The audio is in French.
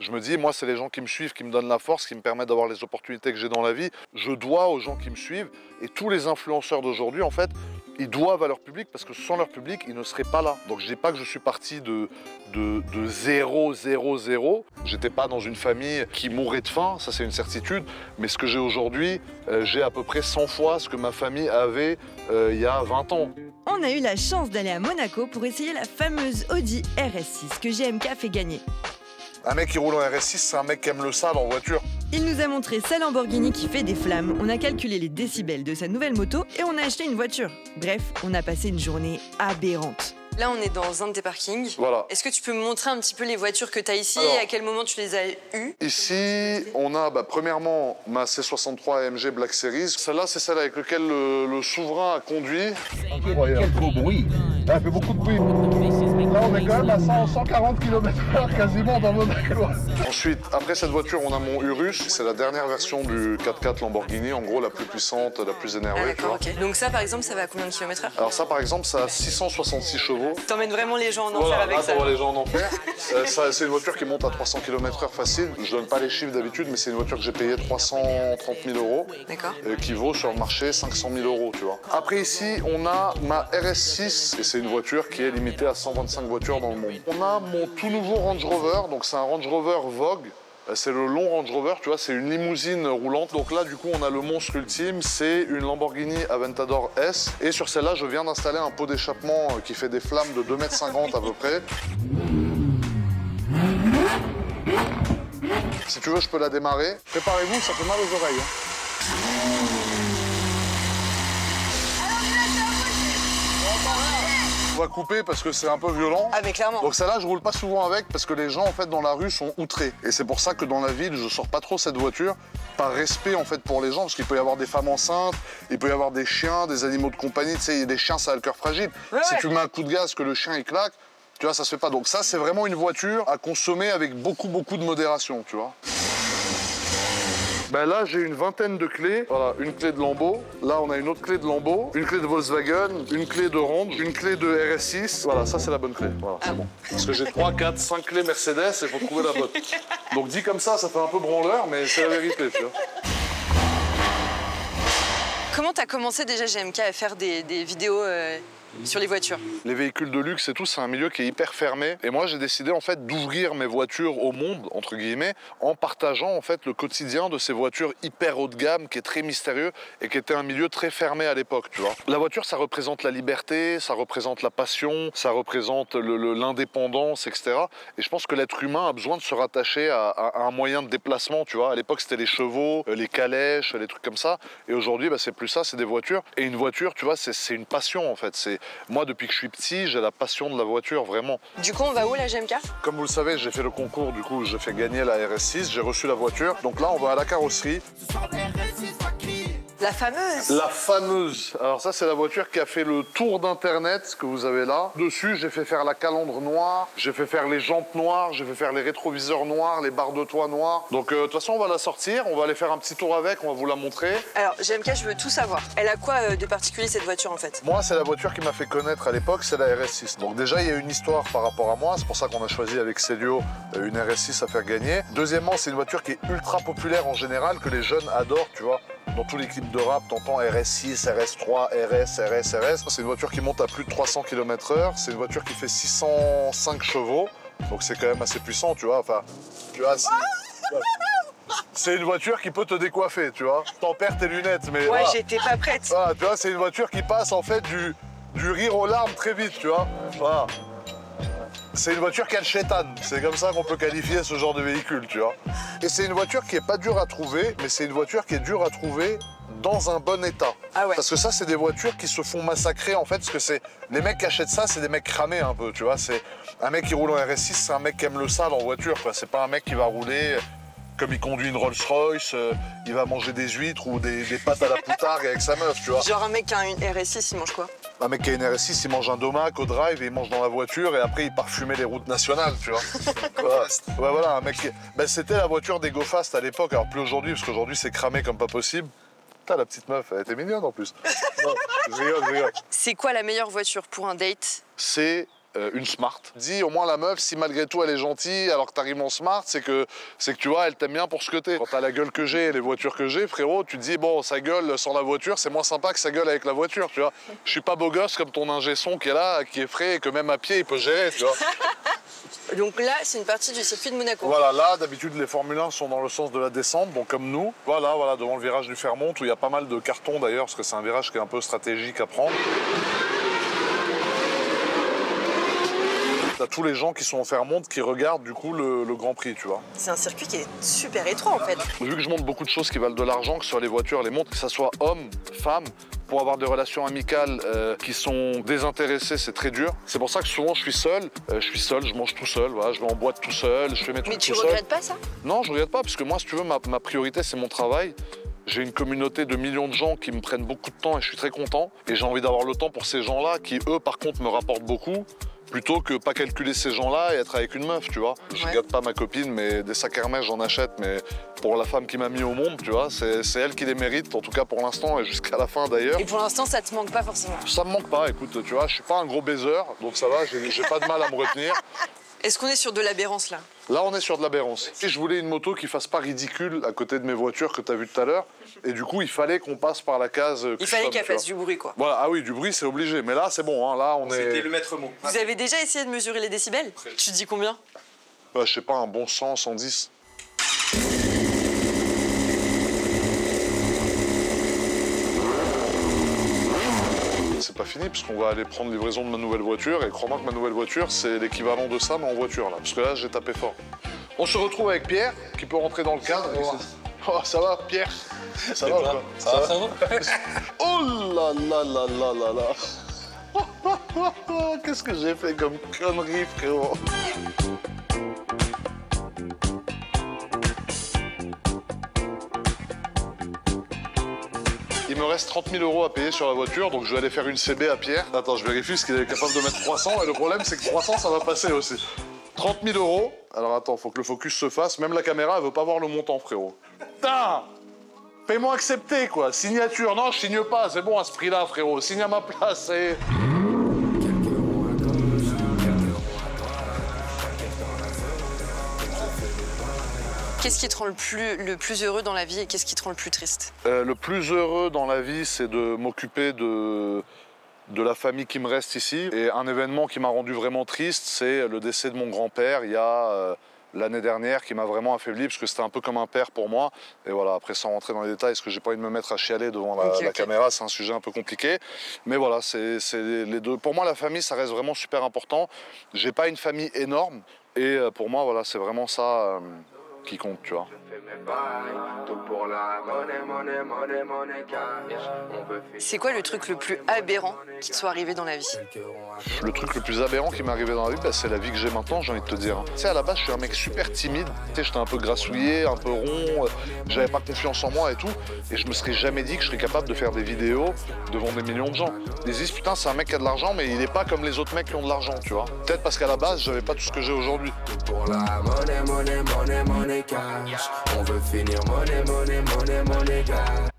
Je me dis, moi, c'est les gens qui me suivent, qui me donnent la force, qui me permettent d'avoir les opportunités que j'ai dans la vie. Je dois aux gens qui me suivent. Et tous les influenceurs d'aujourd'hui, en fait, ils doivent à leur public parce que sans leur public, ils ne seraient pas là. Donc je dis pas que je suis parti de 0, 0, 0. J'étais pas dans une famille qui mourait de faim, ça c'est une certitude. Mais ce que j'ai aujourd'hui, j'ai à peu près 100 fois ce que ma famille avait il y a 20 ans. On a eu la chance d'aller à Monaco pour essayer la fameuse Audi RS6 que GMK fait gagner. Un mec qui roule en RS6, c'est un mec qui aime le sale en voiture. Il nous a montré sa Lamborghini qui fait des flammes, on a calculé les décibels de sa nouvelle moto et on a acheté une voiture. Bref, on a passé une journée aberrante. Là, on est dans un de tes parkings. Voilà. Est-ce que tu peux me montrer un petit peu les voitures que tu as ici Alors, et à quel moment tu les as eues? Ici, on a premièrement ma C63 AMG Black Series. Celle-là, c'est celle avec laquelle le souverain a conduit. Quel beau bruit! Ça fait beaucoup de bruit. Là, on est quand même à 140 km/h quasiment dans Monaco. Ensuite, après cette voiture, on a mon Urus. C'est la dernière version du 4x4 Lamborghini, en gros la plus puissante, la plus énervée. Ah d'accord, ok. Donc ça, par exemple, ça va à combien de kilomètres heure? Alors ça, par exemple, ça a 666 chevaux. T'emmènes vraiment les gens en enfer Voilà, avec là, ça. t'envoies les gens en enfer. C'est une voiture qui monte à 300 km/h facile. Je donne pas les chiffres d'habitude, mais c'est une voiture que j'ai payée 330 000 €. D'accord. Qui vaut sur le marché 500 000 €, tu vois. Après ici, on a ma RS6, et c'est une voiture qui est limitée à 125 voitures dans le monde. On a mon tout nouveau Range Rover, donc c'est un Range Rover Vogue. C'est le long Range Rover, tu vois, c'est une limousine roulante. Donc là, du coup, on a le monstre ultime, c'est une Lamborghini Aventador S. Et sur celle-là, je viens d'installer un pot d'échappement qui fait des flammes de 2,50 m à peu près. Si tu veux, je peux la démarrer. Préparez-vous, ça fait mal aux oreilles. On va couper parce que c'est un peu violent. Ah mais clairement. Donc celle-là, je roule pas souvent avec parce que les gens en fait dans la rue sont outrés. Et c'est pour ça que dans la ville, je sors pas trop cette voiture par respect en fait pour les gens parce qu'il peut y avoir des femmes enceintes, il peut y avoir des chiens, des animaux de compagnie. Tu sais, les chiens, ça a le cœur fragile. Ouais, si ouais. tu mets un coup de gaz que le chien il claque, tu vois, ça se fait pas. Donc ça, c'est vraiment une voiture à consommer avec beaucoup de modération, tu vois. Ben là, j'ai une vingtaine de clés. Voilà, une clé de Lambo. Là, on a une autre clé de Lambo, une clé de Volkswagen, une clé de Range, une clé de RS6. Voilà, ça, c'est la bonne clé. Voilà, c'est bon. Parce que j'ai 3, 4, 5 clés Mercedes et il faut trouver la bonne. Donc, dit comme ça fait un peu branleur, mais c'est la vérité, tu vois. Comment t'as commencé déjà GMK à faire des vidéos sur les voitures? Les véhicules de luxe et tout, c'est un milieu qui est hyper fermé. Et moi, j'ai décidé en fait d'ouvrir mes voitures au monde, entre guillemets, en partageant en fait le quotidien de ces voitures hyper haut de gamme, qui est très mystérieux et qui était un milieu très fermé à l'époque, tu vois. La voiture, ça représente la liberté, ça représente la passion, ça représente l'indépendance, etc. Et je pense que l'être humain a besoin de se rattacher à un moyen de déplacement, tu vois. À l'époque, c'était les chevaux, les calèches, les trucs comme ça. Et aujourd'hui, c'est plus ça, c'est des voitures. Et une voiture, tu vois, c'est une passion en fait. Moi, depuis que je suis petit, j'ai la passion de la voiture, vraiment. Du coup, on va où, la GMK? Comme vous le savez, j'ai fait le concours, du coup, j'ai fait gagner la RS6, j'ai reçu la voiture. Donc là, on va à la carrosserie. La fameuse. La fameuse. Alors ça, c'est la voiture qui a fait le tour d'Internet que vous avez là. Dessus, j'ai fait faire la calandre noire, j'ai fait faire les jantes noires, j'ai fait faire les rétroviseurs noirs, les barres de toit noires. Donc de toute façon, on va la sortir, on va aller faire un petit tour avec, on va vous la montrer. Alors, GMK, je veux tout savoir. Elle a quoi de particulier, cette voiture, en fait? Moi, c'est la voiture qui m'a fait connaître à l'époque, c'est la RS6. Donc déjà, il y a une histoire par rapport à moi, c'est pour ça qu'on a choisi avec Célio une RS6 à faire gagner. Deuxièmement, c'est une voiture qui est ultra populaire en général, que les jeunes adorent, tu vois. Dans tous les clips de rap, t'entends RS6, RS3, RS, RS, RS. C'est une voiture qui monte à plus de 300 km/h. C'est une voiture qui fait 605 chevaux. Donc c'est quand même assez puissant, tu vois. Enfin, tu vois, c'est une voiture qui peut te décoiffer, tu vois. T'en perds tes lunettes, mais Ouais, voilà. j'étais pas prête. Voilà, tu vois, c'est une voiture qui passe en fait du rire aux larmes très vite, tu vois. Voilà. C'est une voiture qui a le chétan. C'est comme ça qu'on peut qualifier ce genre de véhicule, tu vois. Et c'est une voiture qui est pas dure à trouver, mais c'est une voiture qui est dure à trouver dans un bon état. Ah ouais. Parce que ça, c'est des voitures qui se font massacrer, en fait, parce que c'est... Les mecs qui achètent ça, c'est des mecs cramés un peu, tu vois. C'est un mec qui roule en RS6, c'est un mec qui aime le sale en voiture, quoi. C'est pas un mec qui va rouler... Comme il conduit une Rolls-Royce, il va manger des huîtres ou des pâtes à la poutargue avec sa meuf, tu vois. Genre un mec qui a une RS6, il mange quoi? Un mec qui a une RS6, il mange un domac au drive et il mange dans la voiture et après il part fumer les routes nationales, tu vois. Voilà. Ouais, voilà, un mec qui... Ben, c'était la voiture des Go Fast à l'époque, alors plus aujourd'hui, parce qu'aujourd'hui c'est cramé comme pas possible. Putain, la petite meuf, elle était mignonne en plus. Non, je rigole. C'est quoi la meilleure voiture pour un date? C'est une Smart. Dis au moins la meuf, si malgré tout elle est gentille alors que t'arrives en Smart, c'est que tu vois, elle t'aime bien pour ce que t'es. Quand t'as la gueule que j'ai et les voitures que j'ai, frérot, tu te dis bon, sa gueule sans la voiture, c'est moins sympa que sa gueule avec la voiture, tu vois. Je suis pas beau gosse comme ton ingé son qui est là, qui est frais et que même à pied il peut gérer, tu vois. Donc là, c'est une partie du circuit de Monaco. Voilà, là, d'habitude, les Formule 1 sont dans le sens de la descente, donc comme nous. Voilà, devant le virage du Fairmont, où il y a pas mal de cartons d'ailleurs, parce que c'est un virage qui est un peu stratégique à prendre. T'as tous les gens qui sont en Fairmont qui regardent du coup le Grand Prix, tu vois. C'est un circuit qui est super étroit en fait. Vu que je monte beaucoup de choses qui valent de l'argent, que ce soit les voitures, les montres, que ce soit hommes, femmes, pour avoir des relations amicales qui sont désintéressées, c'est très dur. C'est pour ça que souvent je suis seul, je mange tout seul, voilà, je vais en boîte tout seul, je fais mes trucs tout seul. Mais tu regrettes pas ça? Non, je regrette pas, parce que moi, si tu veux, ma priorité, c'est mon travail. J'ai une communauté de millions de gens qui me prennent beaucoup de temps et je suis très content. Et j'ai envie d'avoir le temps pour ces gens-là qui, eux, par contre, me rapportent beaucoup. Plutôt que pas calculer ces gens-là et être avec une meuf, tu vois. Je regarde pas ma copine, mais des sacs Hermès, j'en achète, mais pour la femme qui m'a mis au monde, tu vois, c'est elle qui les mérite, en tout cas pour l'instant et jusqu'à la fin d'ailleurs. Et pour l'instant, ça te manque pas forcément? Ça me manque pas, écoute, tu vois, je suis pas un gros baiser, donc ça va, j'ai pas de mal à me retenir. Est-ce qu'on est sur de l'aberrance là? Là, on est sur de l'aberrance. Et je voulais une moto qui fasse pas ridicule à côté de mes voitures que tu as vues tout à l'heure. Et du coup, il fallait qu'on passe par la case. Il fallait qu'elle fasse du bruit, quoi. Voilà, ah oui, du bruit, c'est obligé. Mais là, c'est bon, hein. Là, on est. C'était le maître mot. Vous avez déjà essayé de mesurer les décibels? Tu dis combien? Bah, je sais pas, un bon 100, 110. C'est pas fini, puisqu'on va aller prendre livraison de ma nouvelle voiture. Et crois-moi que ma nouvelle voiture, c'est l'équivalent de ça, mais en voiture, là. Parce que là, j'ai tapé fort. On se retrouve avec Pierre, qui peut rentrer dans le cadre. Oh, ça va, Pierre? Ça va ou quoi? Ça va. Oh là là là là là là. Qu'est-ce que j'ai fait comme connerie, frérot? Il me reste 30 000 € à payer sur la voiture, donc je vais aller faire une CB à Pierre. Attends, je vérifie ce qu'il est capable de mettre 300, et le problème, c'est que 300, ça va passer aussi. 30 000 €. Alors attends, faut que le focus se fasse. Même la caméra, elle veut pas voir le montant, frérot. Putain! Fais-moi accepter, quoi. Signature. Non, je signe pas. C'est bon à ce prix-là, frérot. Signe à ma place. Et... Qu'est-ce qui te rend le plus heureux dans la vie et qu'est-ce qui te rend le plus triste? Le plus heureux dans la vie, c'est de m'occuper de la famille qui me reste ici. Et un événement qui m'a rendu vraiment triste, c'est le décès de mon grand-père il y a l'année dernière, qui m'a vraiment affaibli, parce que c'était un peu comme un père pour moi. Et voilà, après, sans rentrer dans les détails, parce que j'ai pas envie de me mettre à chialer devant la caméra, c'est un sujet un peu compliqué. Mais voilà, c'est les deux. Pour moi, la famille, ça reste vraiment super important. J'ai pas une famille énorme, et pour moi, voilà, c'est vraiment ça qui compte, tu vois. C'est quoi le truc le plus aberrant qui te soit arrivé dans la vie? Le truc le plus aberrant qui m'est arrivé dans la vie, bah, c'est la vie que j'ai maintenant, j'ai envie de te dire. Tu sais, à la base, je suis un mec super timide. Tu sais, j'étais un peu grassouillé, un peu rond, j'avais pas confiance en moi et tout. Et je me serais jamais dit que je serais capable de faire des vidéos devant des millions de gens. Ils disent, putain, c'est un mec qui a de l'argent, mais il est pas comme les autres mecs qui ont de l'argent, tu vois. Peut-être parce qu'à la base, j'avais pas tout ce que j'ai aujourd'hui. Pour la monnaie cash, on veut finir monnaie cash.